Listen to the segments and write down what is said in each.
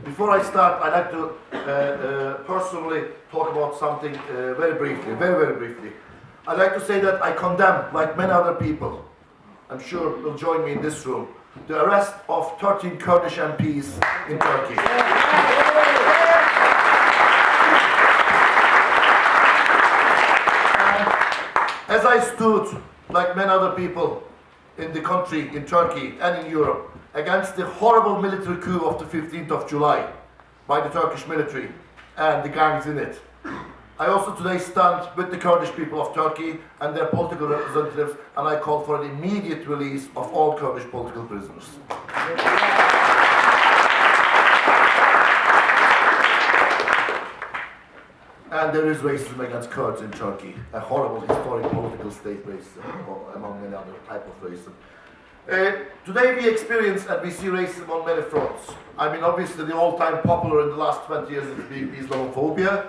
Before I start, I'd like to personally talk about something very briefly, very briefly. I'd like to say that I condemn, like many other people, I'm sure will join me in this room, the arrest of 13 Kurdish MPs in Turkey. And as I stood, like many other people in the country, in Turkey and in Europe, against the horrible military coup of the 15th of July by the Turkish military and the gangs in it, I also today stand with the Kurdish people of Turkey and their political representatives, and I call for the immediate release of all Kurdish political prisoners. And there is racism against Kurds in Turkey, a horrible historic political state racism, among many other type of racism. Today we experience and we see racism on many fronts. I mean, obviously the all-time popular in the last 20 years is Islamophobia.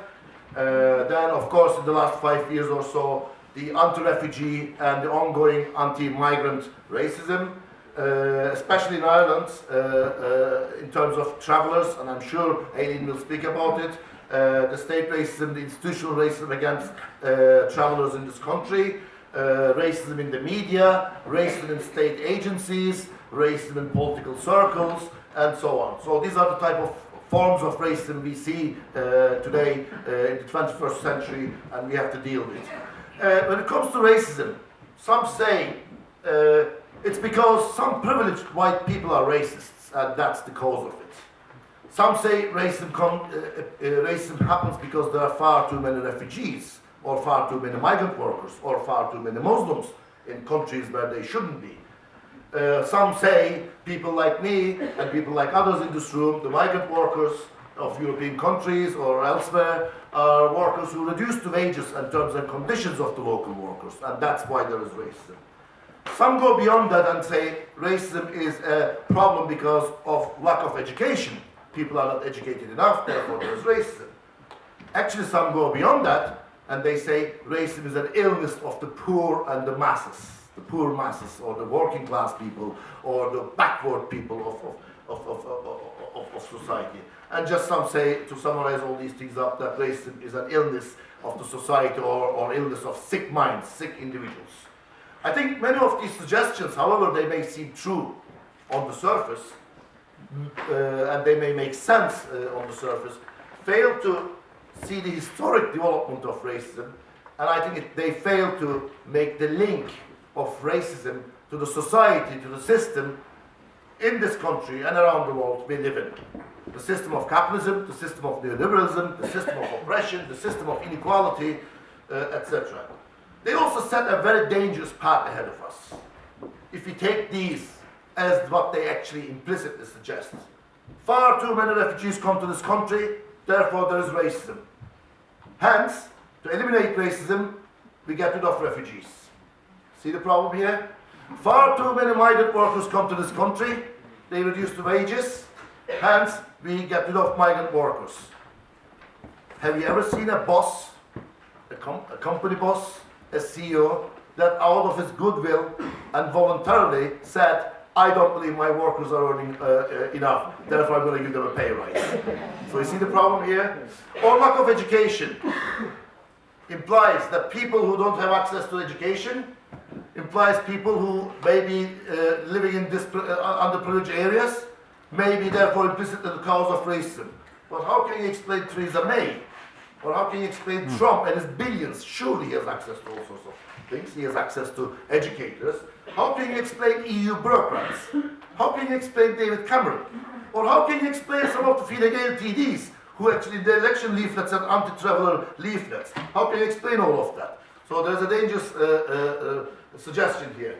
Then, of course, in the last 5 years or so, the anti-refugee and the ongoing anti-migrant racism, especially in Ireland, in terms of travellers, and I'm sure Eileen will speak about it, the state racism, the institutional racism against travellers in this country, racism in the media, racism in state agencies, racism in political circles, and so on. So these are the type of forms of racism we see today in the 21st century, and we have to deal with. When it comes to racism, some say it's because some privileged white people are racists, and that's the cause of it. Some say racism happens because there are far too many refugees, or far too many migrant workers, or far too many Muslims in countries where they shouldn't be. Some say people like me and people like others in this room, the migrant workers of European countries or elsewhere, are workers who reduce the wages and terms and conditions of the local workers, and that's why there is racism. Some go beyond that and say racism is a problem because of lack of education. People are not educated enough, therefore there is racism. Actually, some go beyond that and they say racism is an illness of the poor and the masses. The poor masses, or the working class people, or the backward people of society. And just some say, to summarize all these things up, that racism is an illness of the society, or illness of sick minds, sick individuals. I think many of these suggestions, however they may seem true on the surface, and they may make sense on the surface, fail to see the historic development of racism, and I think they fail to make the link of racism to the society, to the system in this country and around the world we live in. The system of capitalism, the system of neoliberalism, the system of oppression, the system of inequality, etc. They also set a very dangerous path ahead of us. If we take these as what they actually implicitly suggest. Far too many refugees come to this country, therefore there is racism. Hence, to eliminate racism, we get rid of refugees. See the problem here? Far too many migrant workers come to this country, they reduce the wages, hence we get rid of migrant workers. Have you ever seen a boss, a company boss, a CEO, that out of his goodwill and voluntarily said, I don't believe my workers are earning enough, therefore I'm going to give them a pay rise. So you see the problem here? Or lack of education implies that people who don't have access to education, implies people who may be living in underprivileged areas, may be therefore implicitly the cause of racism. But how can you explain Theresa May? Or how can you explain Trump and his billions? Surely he has access to all sorts of things. He has access to educators. How can you explain EU bureaucrats? How can you explain David Cameron? Or how can you explain some of the Fine Gael TDs who actually in the election leaflets and anti-traveller leaflets? How can you explain all of that? So there's a dangerous suggestion here.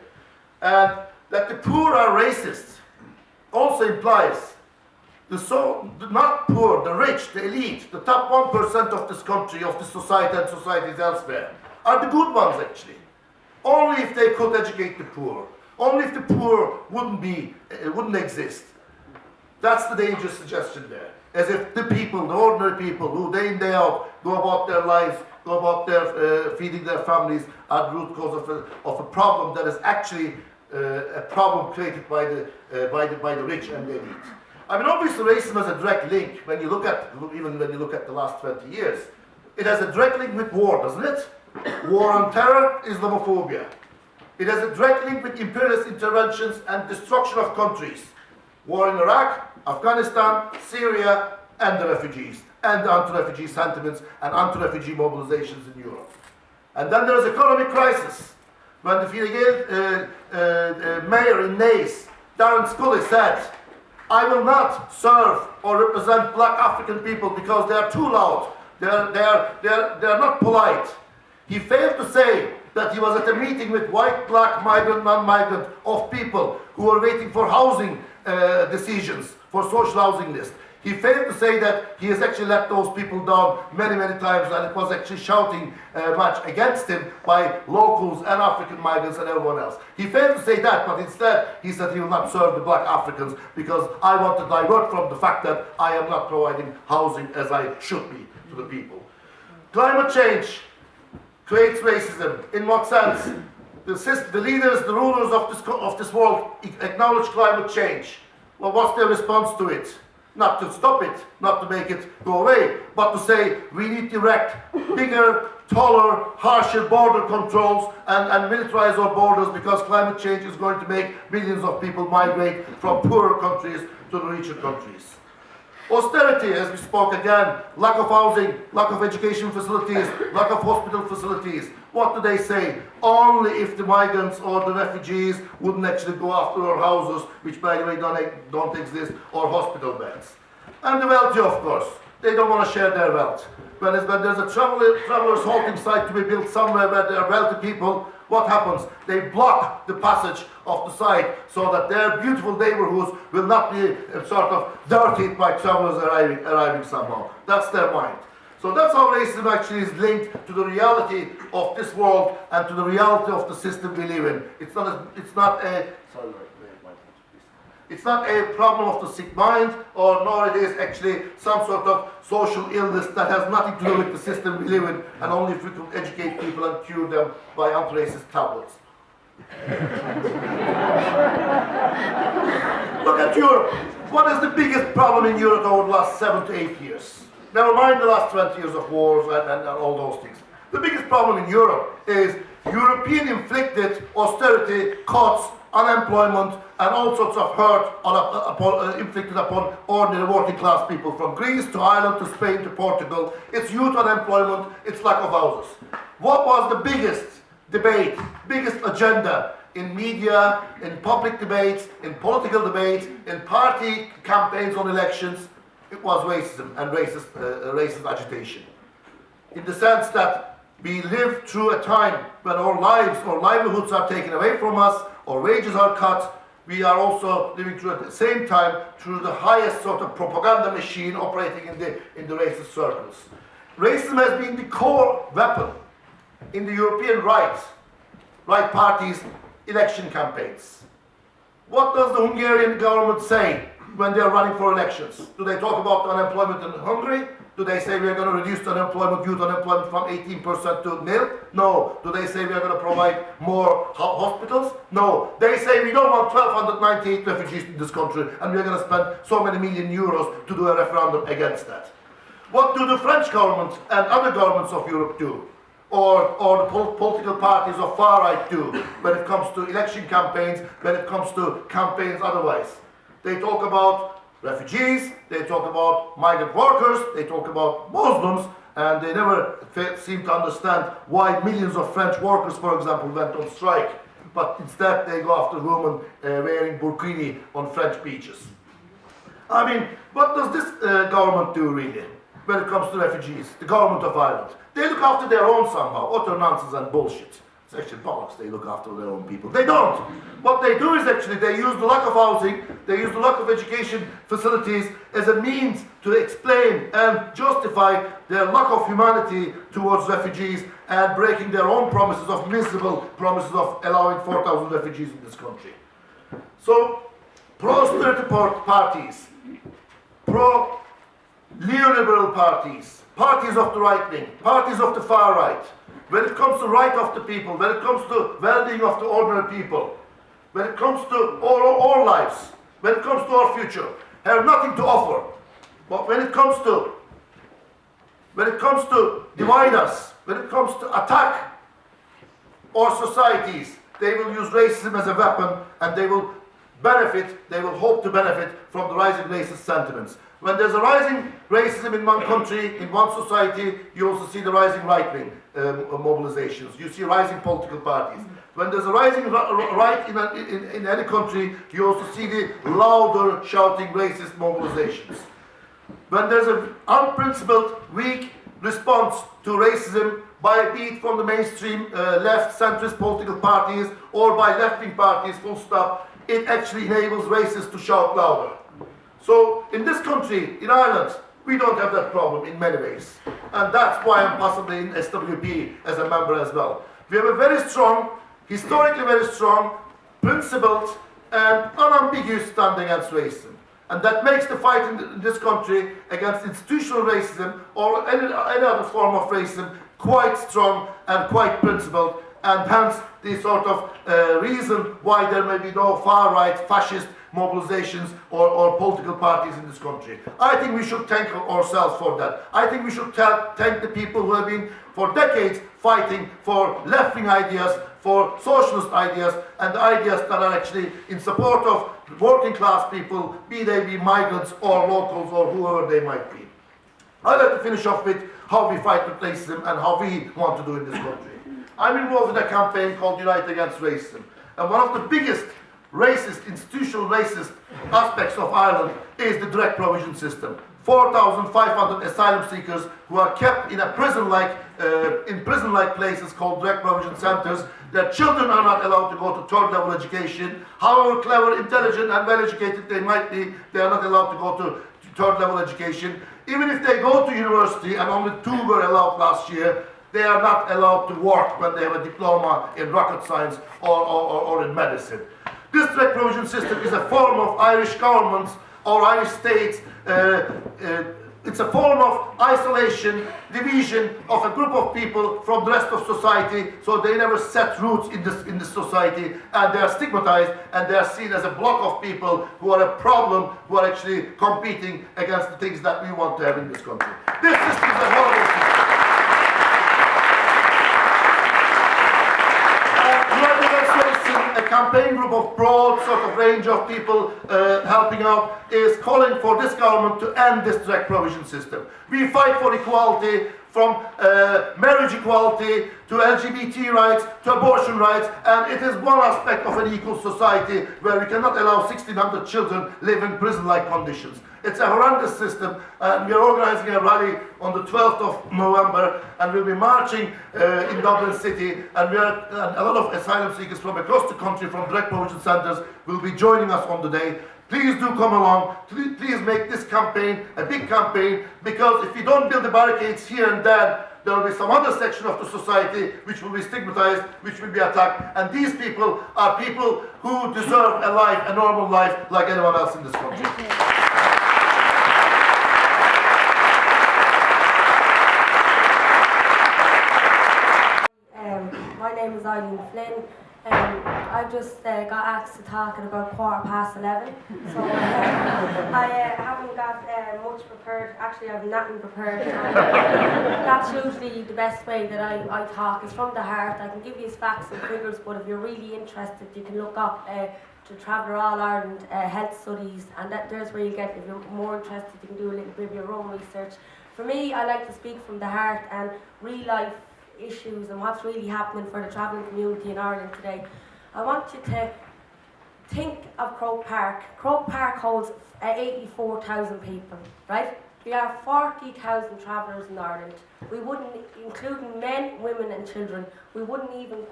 And that the poor are racist also implies the not poor, the rich, the elite, the top 1% of this country, of this society and societies elsewhere, are the good ones actually. Only if they could educate the poor. Only if the poor wouldn't exist. That's the dangerous suggestion there. As if the people, the ordinary people, who day in, day out, go about their lives, go about their feeding their families, are the root cause of a problem that is actually a problem created by the rich and the elite. I mean, obviously, racism has a direct link. When you look at the last 20 years, it has a direct link with war, doesn't it? War on terror, Islamophobia. It has a direct link with imperialist interventions and destruction of countries. War in Iraq, Afghanistan, Syria, and the refugees, and the anti-refugee sentiments and anti-refugee mobilizations in Europe. And then there is economic crisis. When the mayor in Nice, Darren Scully, said, "I will not serve or represent black African people because they are too loud. They are not polite." He failed to say that he was at a meeting with white, black, migrant, non-migrant of people who were waiting for housing decisions, for social housing list. He failed to say that he has actually let those people down many, many times, and it was actually shouting much against him by locals and African migrants and everyone else. He failed to say that, but instead he said he will not serve the black Africans because I want to divert from the fact that I am not providing housing as I should be to the people. Climate change creates racism. In what sense? The leaders, the rulers of this world acknowledge climate change. Well, what's their response to it? Not to stop it, not to make it go away, but to say we need to erect bigger, taller, harsher border controls and militarize our borders because climate change is going to make millions of people migrate from poorer countries to the richer countries. Austerity, as we spoke again, lack of housing, lack of education facilities, lack of hospital facilities. What do they say? Only if the migrants or the refugees wouldn't actually go after our houses, which by the way don't exist, or hospital beds. And the wealthy, of course. They don't want to share their wealth. When there's a traveler's halting site to be built somewhere where there are wealthy people, what happens? They block the passage of the site so that their beautiful neighborhoods will not be sort of dirtied by travelers arriving somehow. That's their mind. So that's how racism actually is linked to the reality of this world and to the reality of the system we live in. It's not a problem of the sick mind, or nor it is actually some sort of social illness that has nothing to do with the system we live in, and only if we can educate people and cure them by anti-racist tablets. Look at Europe. What is the biggest problem in Europe over the last 7 to 8 years? Never mind the last 20 years of wars and all those things. The biggest problem in Europe is European-inflicted austerity, cuts, unemployment, and all sorts of hurt inflicted upon ordinary working class people, from Greece to Ireland to Spain to Portugal. It's youth unemployment, it's lack of houses. What was the biggest debate, biggest agenda in media, in public debates, in political debates, in party campaigns on elections? It was racism and racist agitation. In the sense that we live through a time when our livelihoods are taken away from us, our wages are cut. We are also living through at the same time through the highest sort of propaganda machine operating in the racist circles. Racism has been the core weapon in the European right parties' election campaigns. What does the Hungarian government say when they are running for elections? Do they talk about the unemployment in Hungary? Do they say we are going to reduce the unemployment, youth unemployment from 18% to nil? No. Do they say we are going to provide more hospitals? No. They say we don't want 1,298 refugees in this country and we are going to spend so many million euros to do a referendum against that. What do the French government and other governments of Europe do? Or the political parties of far right do when it comes to election campaigns, when it comes to campaigns otherwise? They talk about refugees, they talk about migrant workers, they talk about Muslims, and they never seem to understand why millions of French workers, for example, went on strike. But instead they go after women wearing burkini on French beaches. I mean, what does this government do really when it comes to refugees? The government of Ireland. They look after their own somehow, utter nonsense and bullshit. It's actually bollocks, they look after their own people. They don't. What they do is actually they use the lack of housing, they use the lack of education facilities as a means to explain and justify their lack of humanity towards refugees and breaking their own promises of miserable promises of allowing 4,000 refugees in this country. So, pro-austerity parties, pro-neoliberal parties, parties of the right wing, parties of the far right, when it comes to right of the people, when it comes to well-being of the ordinary people, when it comes to our lives, when it comes to our future, have nothing to offer. But when it comes to divide us, when it comes to attack our societies, they will use racism as a weapon, and they will hope to benefit from the rising racist sentiments. When there's a rising racism in one country, in one society, you also see the rising right-wing mobilizations. You see rising political parties. When there's a rising right in any country, you also see the louder shouting racist mobilizations. When there's an unprincipled, weak response to racism, be it from the mainstream left centrist political parties or by left-wing parties, full stop, it actually enables racists to shout louder. So in this country, in Ireland, we don't have that problem in many ways. And that's why I'm possibly in SWP as a member as well. We have a very strong, historically very strong, principled and unambiguous stand against racism. And that makes the fight in this country against institutional racism or any other form of racism quite strong and quite principled, and hence the sort of reason why there may be no far-right fascist mobilizations or political parties in this country. I think we should thank ourselves for that. I think we should thank the people who have been for decades fighting for left-wing ideas, for socialist ideas, and ideas that are actually in support of working class people, be they migrants or locals or whoever they might be. I'd like to finish off with how we fight with racism and how we want to do in this country. I'm involved in a campaign called Unite Against Racism. And one of the biggest racist, institutional racist aspects of Ireland is the direct provision system. 4,500 asylum seekers who are kept in a prison-like places called direct provision centers. Their children are not allowed to go to third-level education. However clever, intelligent, and well-educated they might be, they are not allowed to go to third-level education. Even if they go to university, and only 2 were allowed last year, they are not allowed to work when they have a diploma in rocket science or in medicine. This direct provision system is a form of Irish governments or Irish states. It's a form of isolation, division of a group of people from the rest of society, so they never set roots in this society, and they are stigmatized, and they are seen as a block of people who are a problem, who are actually competing against the things that we want to have in this country. This system is a horrible system. A campaign group of broad sort of range of people helping out is calling for this government to end this direct provision system. We fight for equality, from marriage equality to LGBT rights to abortion rights, and it is one aspect of an equal society where we cannot allow 1,600 children live in prison-like conditions. It's a horrendous system, and we are organizing a rally on the 12th of November, and we'll be marching in Dublin City, and a lot of asylum seekers from across the country from direct provision centers will be joining us on the day. Please do come along. Please make this campaign a big campaign, because if we don't build the barricades here and there, there will be some other section of the society which will be stigmatized, which will be attacked, and these people are people who deserve a life, a normal life, like anyone else in this country. My name is Eileen Flynn. I've just got asked to talk at about 11:15, so I haven't got much prepared. Actually, I've nothing prepared. That's usually the best way that I talk, is from the heart. I can give you facts and figures, but if you're really interested, you can look up to Traveller All Ireland Health Studies, and there's where you get, if you're more interested, you can do a little bit of your own research. For me, I like to speak from the heart and real life issues and what's really happening for the travelling community in Ireland today. I want you to think of Croke Park. Croke Park holds 84,000 people, right? We are 40,000 travellers in Ireland. We wouldn't, including men, women and children, we wouldn't even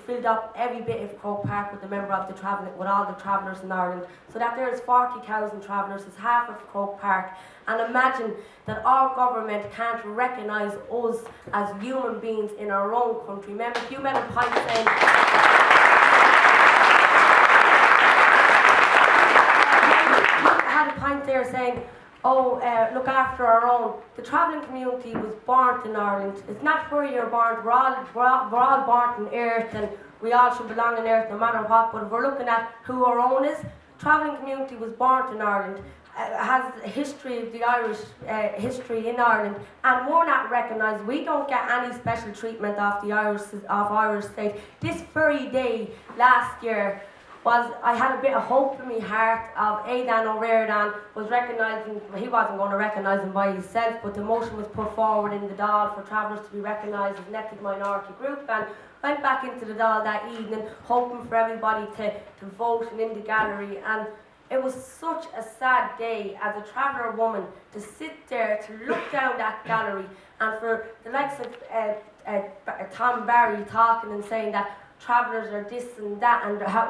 filled up every bit of Croke Park with with all the travellers in Ireland. So that there is 40,000 travellers, is half of Croke Park. And imagine that our government can't recognise us as human beings in our own country. Remember, you made a point saying, had a point there saying, look after our own. The travelling community was born in Ireland. It's not where you're born. We're all born on earth, and we all should belong on earth no matter what, but if we're looking at who our own is, travelling community was born in Ireland, has a history of the Irish history in Ireland, and we're not recognised. We don't get any special treatment off the Irish state. This very day last year I had a bit of hope in my heart of Aidan O'Riordan was recognising, he wasn't going to recognise him by himself, but the motion was put forward in the Dáil for travellers to be recognised as an ethnic minority group, and went back into the Dáil that evening hoping for everybody to vote and in the gallery, and it was such a sad day as a traveller woman to sit there, to look down that gallery, and for the likes of Tom Barry talking and saying that travellers are this and that, and how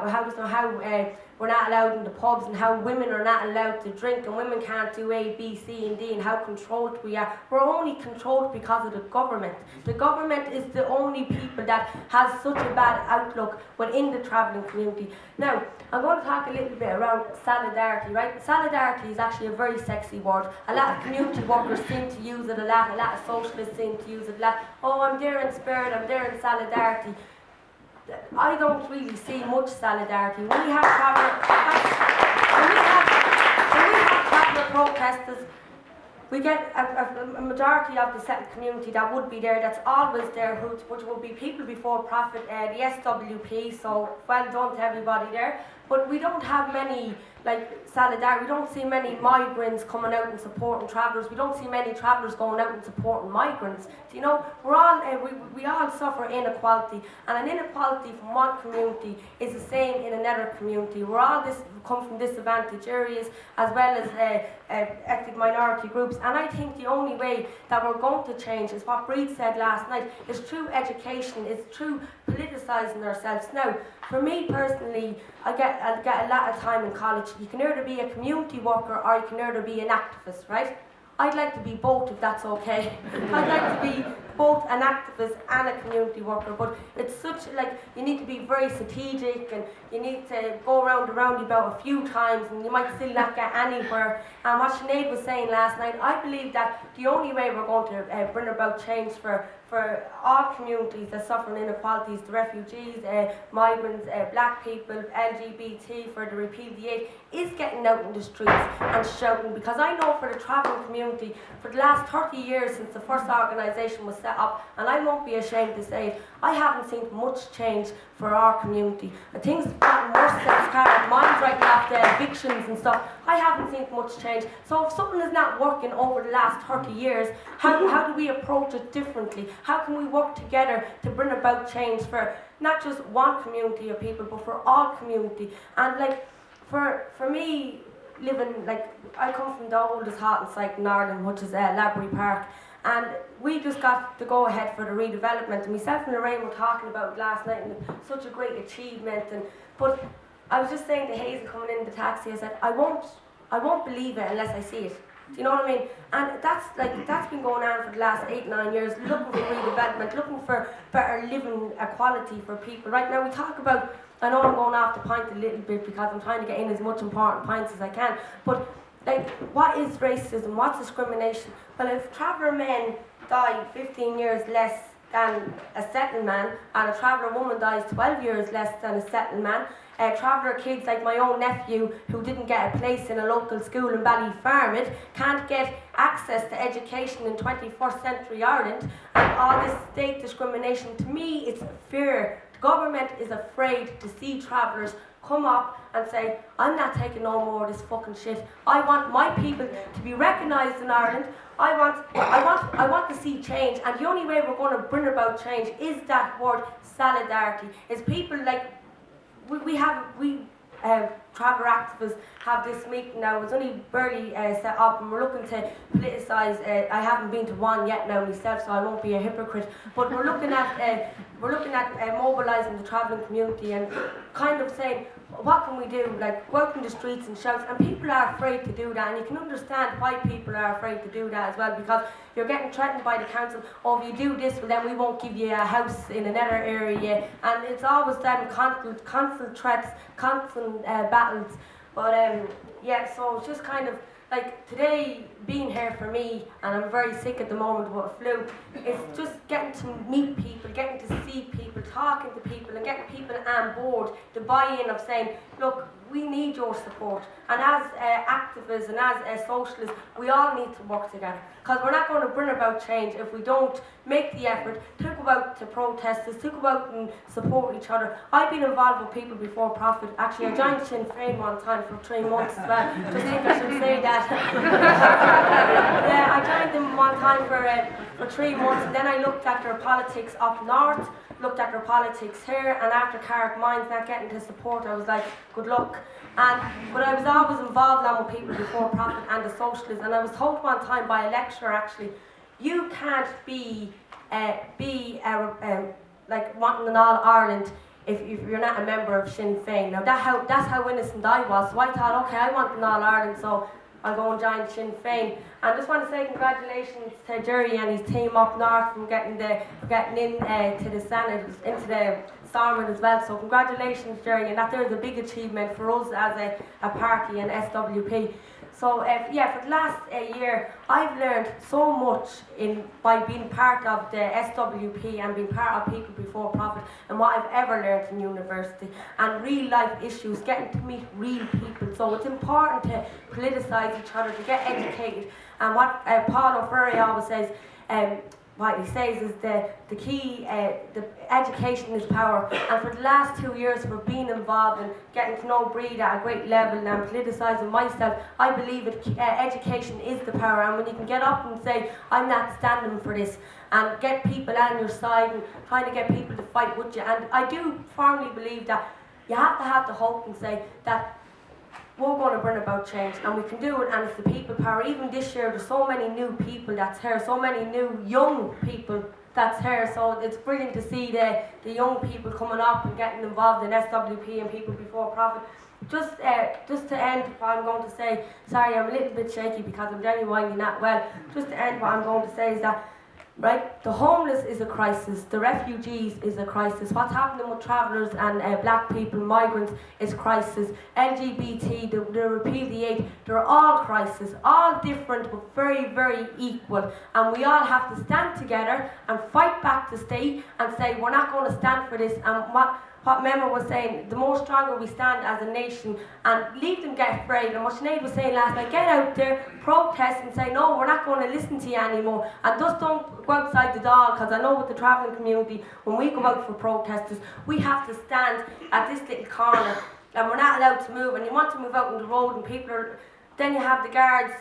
we're not allowed in the pubs, and how women are not allowed to drink, and women can't do A, B, C and D, and how controlled we are. We're only controlled because of the government. The government is the only people that has such a bad outlook within the travelling community. Now, I'm going to talk a little bit around solidarity, right? Solidarity is actually a very sexy word. A lot of community workers seem to use it a lot of socialists seem to use it a lot. Oh, I'm there in spirit, I'm there in solidarity. I don't really see much solidarity. When we have traveller protesters, we get a majority of the settled community that would be there, that's always there, which will be people before profit, the SWP, so well done to everybody there. But we don't have many, like, solidarity. We don't see many migrants coming out and supporting travellers. We don't see many travellers going out and supporting migrants. You know, we're all, we all suffer inequality, and an inequality from one community is the same in another community. We're all come from disadvantaged areas as well as ethnic minority groups, and I think the only way that we're going to change is what Breed said last night, is through education, is through politicising ourselves. Now, for me personally, I get a lot of time in college. You can either be a community worker or you can either be an activist, right? I'd like to be both, if that's okay. I'd like to be both an activist and a community worker, but it's such, like, you need to be very strategic, and you need to go around the roundabout a few times, and you might still not get anywhere. And what Sinead was saying last night, I believe that the only way we're going to bring about change for all communities that suffer inequalities, the refugees, migrants, black people, LGBT, for the repeal of the age, is getting out in the streets and shouting. Because I know for the travelling community, for the last 30 years since the first organisation was set up, and I won't be ashamed to say it, I haven't seen much change for our community. Things have gotten worse since Karen, mine's right after evictions and stuff. I haven't seen much change. So if something is not working over the last 30 years, how do we approach it differently? How can we work together to bring about change for not just one community of people, but for all community? And like, for me, living, like, I come from the oldest halting site in Ireland, which is Labrie Park, and we just got to go ahead for the redevelopment, and myself and Lorraine were talking about it last night, and such a great achievement. But I was just saying to Hazel coming in the taxi, I said, I won't believe it unless I see it. Do you know what I mean? And that's been going on for the last 8-9 years, looking for redevelopment, looking for better living equality for people. Right now we talk about, I know I'm going off the point a little bit because I'm trying to get in as much important points as I can, but like, what is racism? What's discrimination? Well, if traveller men die 15 years less than a settled man, and a traveller woman dies 12 years less than a settled man, traveller kids like my own nephew, who didn't get a place in a local school in Ballyfermot, can't get access to education in 21st century Ireland, and all this state discrimination, to me it's fear. The government is afraid to see travellers come up and say, I'm not taking no more of this fucking shit. I want my people to be recognised in Ireland. I want to see change, and the only way we're going to bring about change is that word solidarity. Is people like we traveller activists have this meeting now. It's only barely set up, and we're looking to politicise. I haven't been to one yet now myself, so I won't be a hypocrite. But we're looking at mobilising the travelling community and kind of saying, what can we do? Like, go out in the streets and shout. And people are afraid to do that, and you can understand why people are afraid to do that as well, because you're getting threatened by the council. Oh, if you do this, well, then we won't give you a house in another area, and it's always them constant threats, constant battles. But yeah, so it's just kind of like today being here for me, and I'm very sick at the moment with a flu, is just getting to meet people, getting to see people, talking to people, and getting people on board, the buy-in of saying, look, we need your support. And as activists and as socialists, we all need to work together. Because we're not going to bring about change if we don't make the effort to go out to protesters, to go out and support each other. I've been involved with people before profit. Actually, I joined Sinn Féin one time for 3 months as well. Just think I should say that. Yeah, I joined them one time for 3 months, and then I looked at their politics up north, looked at their politics here, and after Carrick Mines not getting to support, I was like, good luck. But I was always involved now with people before profit and the socialists, and I was told one time by a lecturer actually, you can't be like wanting an All Ireland if you're not a member of Sinn Féin. Now that's how innocent I was. So I thought, okay, I want an All Ireland, so I'll go and join Sinn Féin. And I just want to say congratulations to Jerry and his team up north from getting in to the Senate, into the Stormont as well. So congratulations, Jerry, and that there is a big achievement for us as a party and SWP. So for the last year, I've learned so much by being part of the SWP and being part of People Before Profit, and what I've ever learned in university, and real life issues, getting to meet real people. So it's important to politicise each other, to get educated. And what Paul O'Furry always says, what he says is the key, the education is power. And for the last 2 years, for being involved and getting to know Breed at a great level and politicising myself, I believe education is the power. And when you can get up and say, I'm not standing for this, and get people on your side and trying to get people to fight with you. And I do firmly believe that you have to have the hope and say that we're going to bring about change, and we can do it, and it's the people power. Even this year, there's so many new people that's here, so many new young people that's here, so it's brilliant to see the young people coming up and getting involved in SWP and People Before Profit. Just to end what I'm going to say, sorry, I'm a little bit shaky because I'm genuinely not well. Just to end what I'm going to say is that, right, the homeless is a crisis, the refugees is a crisis, what's happening with travellers and black people, migrants is crisis, LGBT, the repudiate, they're all crisis, all different but very, very equal, and we all have to stand together and fight back the state and say we're not going to stand for this. And what Memet was saying, the more stronger we stand as a nation, and leave them get afraid. And what Sinead was saying last night, get out there, protest and say, no, we're not going to listen to you anymore. And just don't go outside the door, because I know with the travelling community, when we go out for protesters, we have to stand at this little corner, and we're not allowed to move. And you want to move out on the road, and people are, then you have the guards,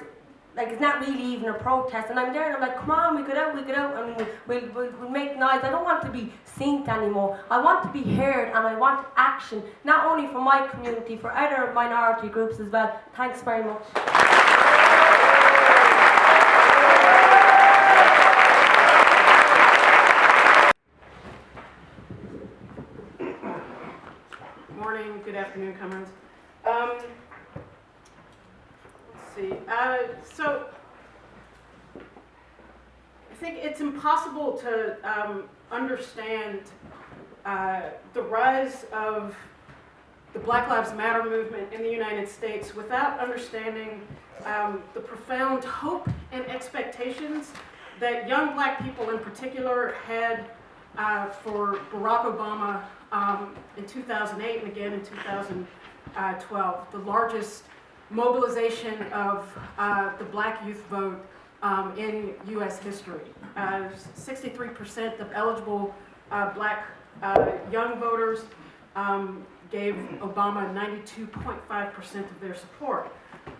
like it's not really even a protest, and I'm there and I'm like, come on, we get out, and we'll make noise. I don't want to be seen anymore. I want to be heard, and I want action, not only for my community, for other minority groups as well. Thanks very much. Good morning, good afternoon, comrades. Let's see. So I think it's impossible to understand the rise of the Black Lives Matter movement in the United States without understanding the profound hope and expectations that young black people in particular had for Barack Obama in 2008 and again in 2012, the largest mobilization of the black youth vote in U.S. history. 63% of eligible black young voters gave Obama 92.5% of their support.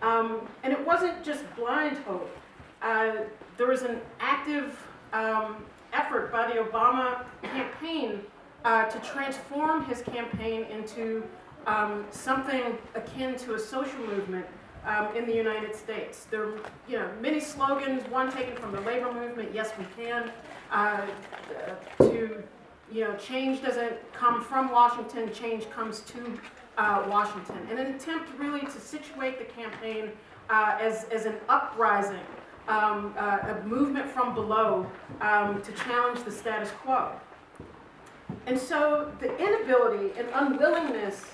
And it wasn't just blind hope. There was an active effort by the Obama campaign to transform his campaign into something akin to a social movement in the United States. There are many slogans, one taken from the labor movement, yes we can, change doesn't come from Washington, change comes to Washington. In an attempt really to situate the campaign as an uprising, a movement from below to challenge the status quo. And so the inability and unwillingness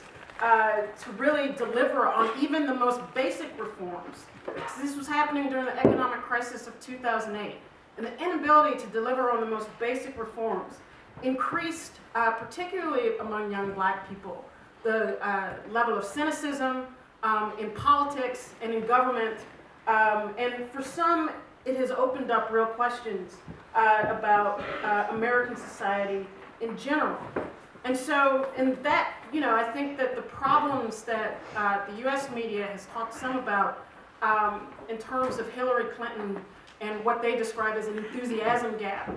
to really deliver on even the most basic reforms. This was happening during the economic crisis of 2008. And the inability to deliver on the most basic reforms increased, particularly among young black people, the level of cynicism in politics and in government. And for some, it has opened up real questions about American society in general. And so, in that, I think that the problems that the US media has talked some about in terms of Hillary Clinton and what they describe as an enthusiasm gap,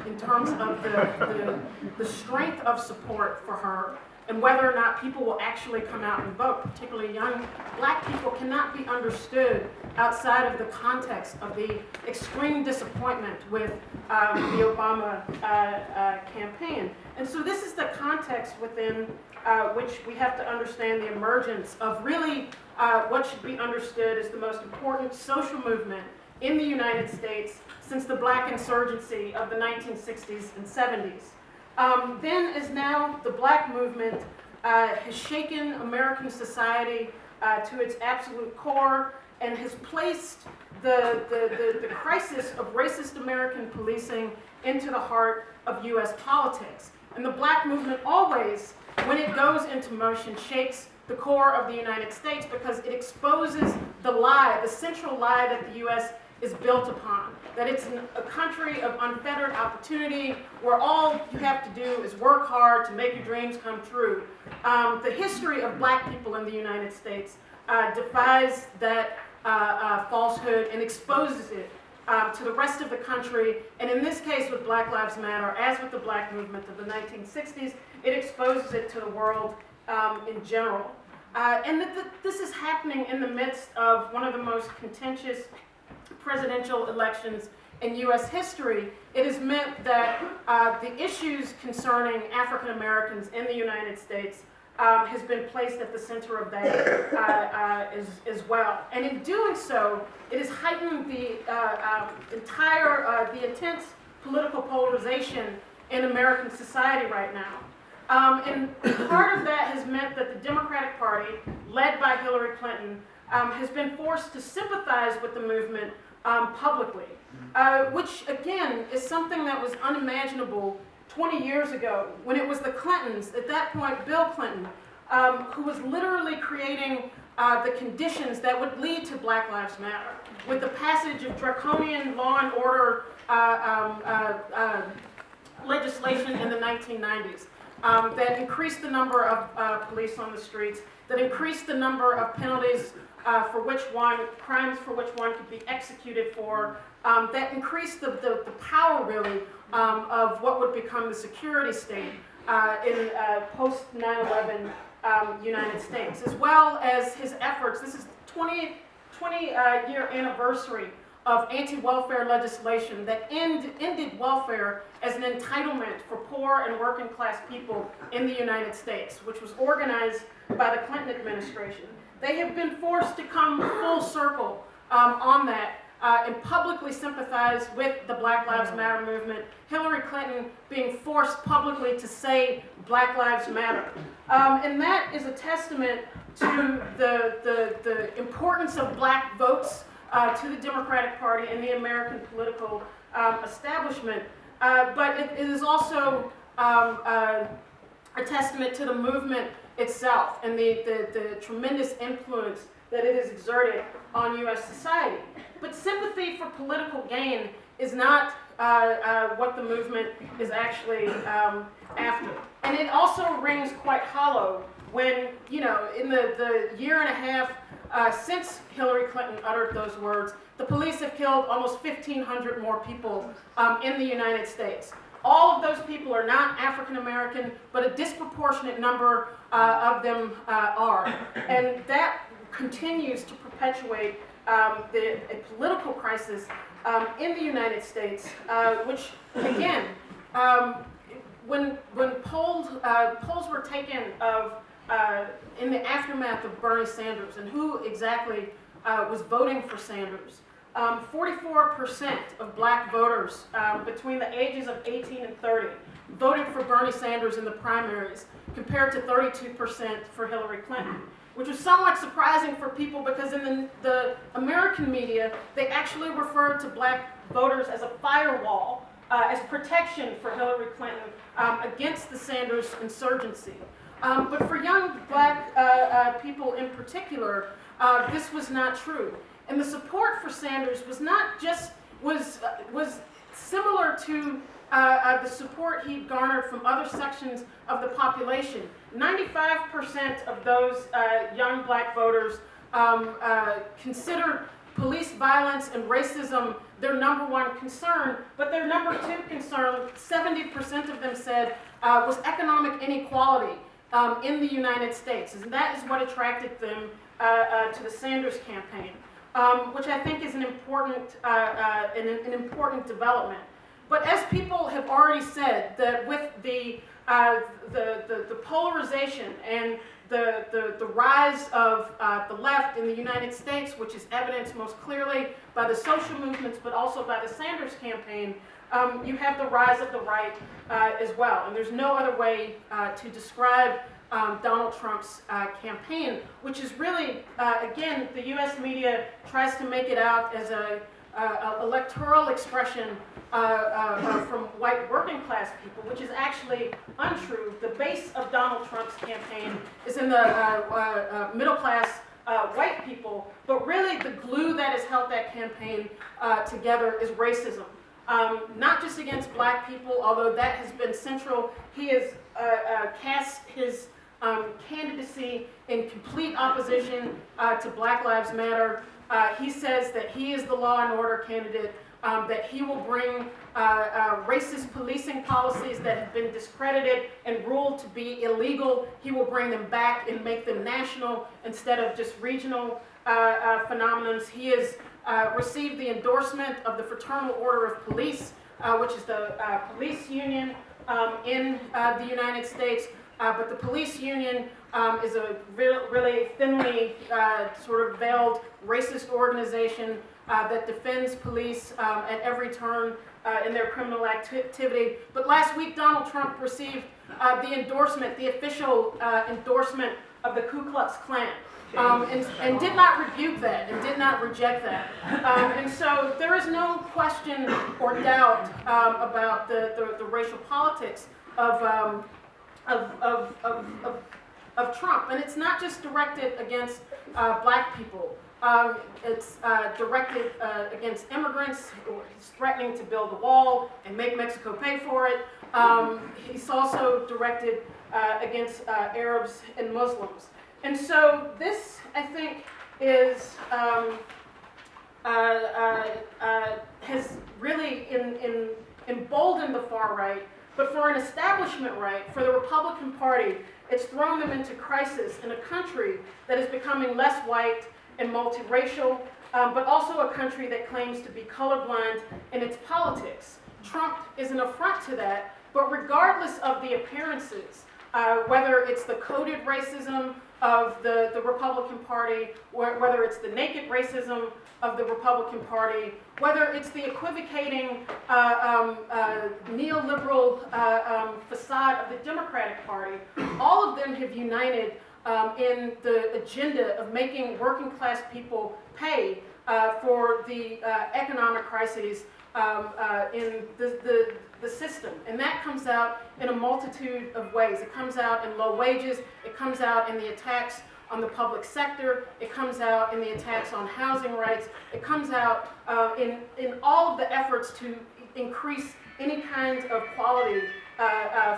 in terms of the strength of support for her, and whether or not people will actually come out and vote, particularly young black people, cannot be understood outside of the context of the extreme disappointment with the Obama campaign. And so this is the context within which we have to understand the emergence of really what should be understood as the most important social movement in the United States since the black insurgency of the 1960s and 70s. Then as now, the black movement has shaken American society to its absolute core and has placed the crisis of racist American policing into the heart of US politics. And the black movement always, when it goes into motion, shakes the core of the United States because it exposes the lie, the central lie that the US is built upon, that it's a country of unfettered opportunity where all you have to do is work hard to make your dreams come true. The history of black people in the United States defies that falsehood and exposes it to the rest of the country, and in this case with Black Lives Matter, as with the black movement of the 1960s, it exposes it to the world in general. And this is happening in the midst of one of the most contentious presidential elections in U.S. history. It has meant that the issues concerning African Americans in the United States has been placed at the center of that as well. And in doing so, it has heightened the the intense political polarization in American society right now. And part of that has meant that the Democratic Party, led by Hillary Clinton, has been forced to sympathize with the movement publicly, which again is something that was unimaginable 20 years ago when it was the Clintons, at that point Bill Clinton, who was literally creating the conditions that would lead to Black Lives Matter, with the passage of draconian law and order legislation in the 1990s that increased the number of police on the streets, that increased the number of penalties crimes for which one could be executed for, that increased the power really of what would become the security state in post 9/11 United States, as well as his efforts. This is 20-year anniversary of anti-welfare legislation that ended welfare as an entitlement for poor and working class people in the United States, which was organized by the Clinton administration. They have been forced to come full circle on that and publicly sympathize with the Black Lives Matter movement, Hillary Clinton being forced publicly to say Black Lives Matter. And that is a testament to the importance of black votes to the Democratic Party and the American political establishment. But it is also a testament to the movement itself and the tremendous influence that it has exerted on U.S. society. But sympathy for political gain is not what the movement is actually after. And it also rings quite hollow when, in the year and a half since Hillary Clinton uttered those words, the police have killed almost 1,500 more people in the United States. All of those people are not African American, but a disproportionate number of them are. And that continues to perpetuate a political crisis in the United States, which, again, when polls were taken of in the aftermath of Bernie Sanders and who exactly was voting for Sanders, 44% of black voters between the ages of 18 and 30 voted for Bernie Sanders in the primaries, compared to 32% for Hillary Clinton, which was somewhat surprising for people because in the American media, they actually referred to black voters as a firewall, as protection for Hillary Clinton against the Sanders insurgency. But for young black people in particular, this was not true. And the support for Sanders was not just, was similar to the support he garnered from other sections of the population. 95% of those young black voters considered police violence and racism their number one concern, but their number two concern, 70% of them said, was economic inequality in the United States. And that is what attracted them to the Sanders campaign, which I think is an important development. But as people have already said, that with the polarization and the rise of the left in the United States, which is evidenced most clearly by the social movements, but also by the Sanders campaign, you have the rise of the right as well. And there's no other way to describe Donald Trump's campaign, which is really, again, the U.S. media tries to make it out as a electoral expression from white working class people, which is actually untrue. The base of Donald Trump's campaign is in the middle class white people, but really the glue that has held that campaign together is racism. Not just against black people, although that has been central. He has cast his candidacy in complete opposition to Black Lives Matter. He says that he is the law and order candidate, that he will bring racist policing policies that have been discredited and ruled to be illegal. He will bring them back and make them national instead of just regional phenomena. He has received the endorsement of the Fraternal Order of Police, which is the police union in the United States. But the police union is a really thinly sort of veiled racist organization that defends police at every turn in their criminal activity. But last week, Donald Trump received the endorsement, the official endorsement of the Ku Klux Klan. And did not rebuke that and did not reject that. And so there is no question or doubt about the racial politics of Trump. And it's not just directed against black people. It's directed against immigrants. He's threatening to build a wall and make Mexico pay for it. He's also directed against Arabs and Muslims. And so this, I think, is has really emboldened the far right. But for an establishment right, for the Republican Party, it's thrown them into crisis in a country that is becoming less white and multiracial, but also a country that claims to be colorblind in its politics. Trump is an affront to that, but regardless of the appearances, whether it's the coded racism of the Republican Party, or whether it's the naked racism of the Republican Party, whether it's the equivocating neoliberal facade of the Democratic Party, all of them have united in the agenda of making working class people pay for the economic crises in the system. And that comes out in a multitude of ways. It comes out in low wages, it comes out in the attacks on the public sector, it comes out in the attacks on housing rights, it comes out in all of the efforts to increase any kind of quality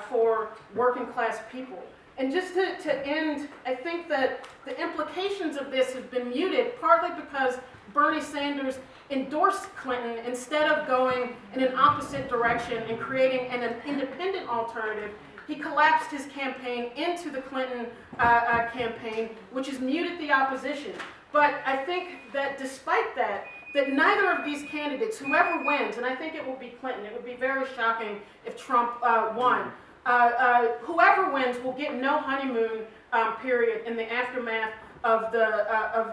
for working class people. And just to end, I think that the implications of this have been muted, partly because Bernie Sanders endorsed Clinton instead of going in an opposite direction and creating an independent alternative. He collapsed his campaign into the Clinton campaign, which has muted the opposition. But I think that despite that, that neither of these candidates, whoever wins, and I think it will be Clinton, it would be very shocking if Trump won, whoever wins will get no honeymoon period in the aftermath of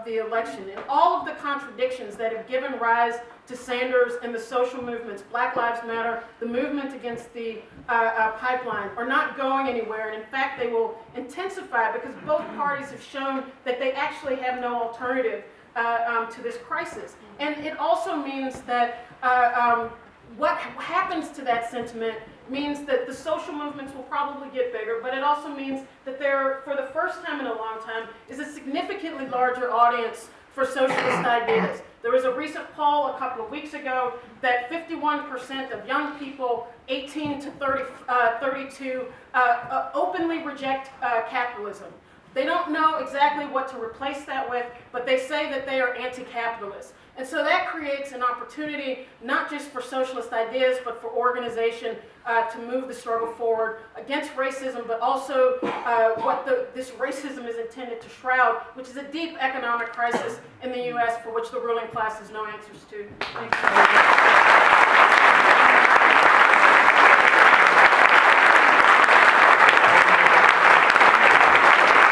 the election, and all of the contradictions that have given rise to Sanders and the social movements, Black Lives Matter, the movement against the pipeline, are not going anywhere, and in fact they will intensify because both parties have shown that they actually have no alternative to this crisis. And it also means that what happens to that sentiment means that the social movements will probably get bigger, but it also means that there, for the first time in a long time, is a significantly larger audience for socialist ideas. There was a recent poll a couple of weeks ago that 51% of young people 18 to 32 openly reject capitalism. They don't know exactly what to replace that with, but they say that they are anti-capitalist. And so that creates an opportunity not just for socialist ideas, but for organization to move the struggle forward against racism, but also what this racism is intended to shroud, which is a deep economic crisis in the U.S. for which the ruling class has no answers to. Thank you.